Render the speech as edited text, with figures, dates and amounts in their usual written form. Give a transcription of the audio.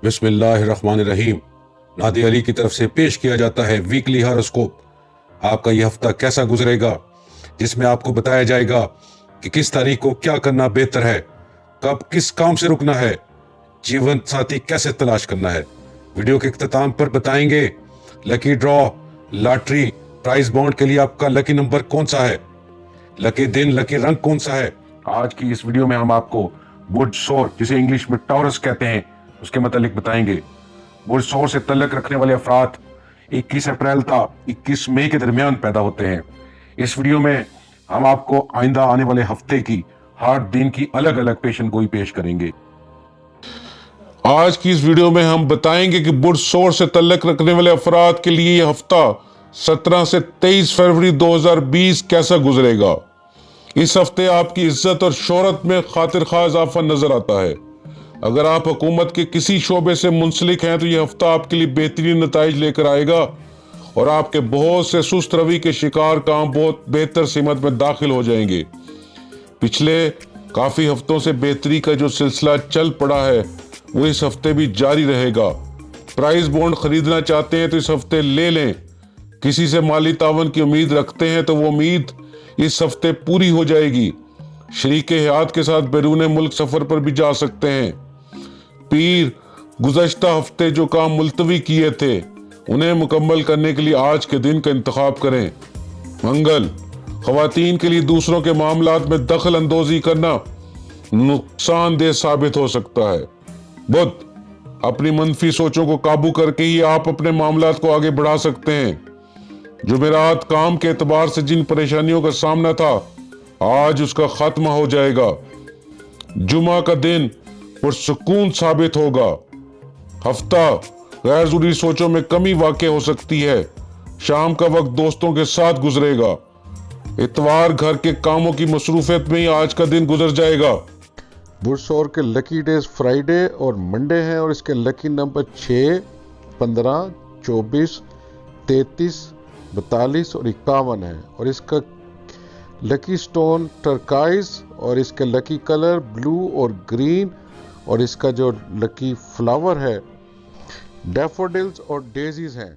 बिस्मिल्लाहिर्रहमानिर्रहीम। नादी अली की तरफ से पेश किया जाता है वीकली हॉरोस्कोप। आपका यह हफ्ता कैसा गुजरेगा, जिसमें आपको बताया जाएगा कि किस तारीख को क्या करना बेहतर है, कब किस काम से रुकना है, जीवन साथी कैसे तलाश करना है। वीडियो के इख्तिताम पर बताएंगे lucky draw, lottery, prize bond के लिए आपका लकी नंबर कौन सा है, लकी दिन, लकी रंग कौन सा है। आज की इस वीडियो में हम आपको बुर्ज सौर, जिसे इंग्लिश में टॉरस कहते हैं, उसके मतलब बताएंगे। बुर्ज सौर से तल्लक रखने वाले अफराद 21 अप्रैल था 21 मई के दरमियान पैदा होते हैं। इस वीडियो में हम आपको आइंदा आने वाले हफ्ते की हर दिन की अलग अलग पेशन गोई पेश करेंगे। आज की इस वीडियो में हम बताएंगे कि बुर्ज सौर से तल्लक रखने वाले अफराद के लिए यह हफ्ता 17 से 23 फरवरी 2020 कैसा गुजरेगा। इस हफ्ते आपकी इज्जत और शोहरत में खातिर खा इजाफा नजर आता है। अगर आप हुकूमत के किसी शोबे से मुंसलिक हैं तो यह हफ्ता आपके लिए बेहतरीन नताइज लेकर आएगा और आपके बहुत से सुस्त रवि के शिकार काम बहुत बेहतर सीमत में दाखिल हो जाएंगे। पिछले काफी हफ्तों से बेहतरी का जो सिलसिला चल पड़ा है वो इस हफ्ते भी जारी रहेगा। प्राइज बॉन्ड खरीदना चाहते हैं तो इस हफ्ते ले लें। किसी से माली तावन की उम्मीद रखते हैं तो वो उम्मीद इस हफ्ते पूरी हो जाएगी। शरीके हयात के साथ बैरून मुल्क सफर पर भी जा सकते हैं। पीर गुज़श्ता हफ्ते जो काम मुलतवी किए थे उन्हें मुकम्मल करने के लिए आज के दिन का इंतखाब करें। मंगल खवातीन के लिए दूसरों के मामलात में दखल अंदोजी करना नुकसानदेह साबित हो सकता है। बुध अपनी मनफी सोचों को काबू करके ही आप अपने मामलात को आगे बढ़ा सकते हैं। जुमेरात काम के एतबार से जिन परेशानियों का सामना था आज उसका खात्मा हो जाएगा। जुमा का दिन पुरसुकून साबित होगा। हफ्ता गैर जरूरी सोचों में कमी वाक़ हो सकती है। शाम का वक्त दोस्तों के साथ गुजरेगा। इतवार घर के कामों की मसरूफियत में ही आज का दिन गुजर जाएगा। बुर्ज सौर के लकी डेज फ्राइडे और मंडे हैं और इसके लकी नंबर 6, 15, 24, 33, 42 और 51 है और इसका लकी स्टोन टर्काइज और इसके लकी कलर ब्लू और ग्रीन और इसका जो लकी फ्लावर है डैफोडिल्स और डेजीज हैं।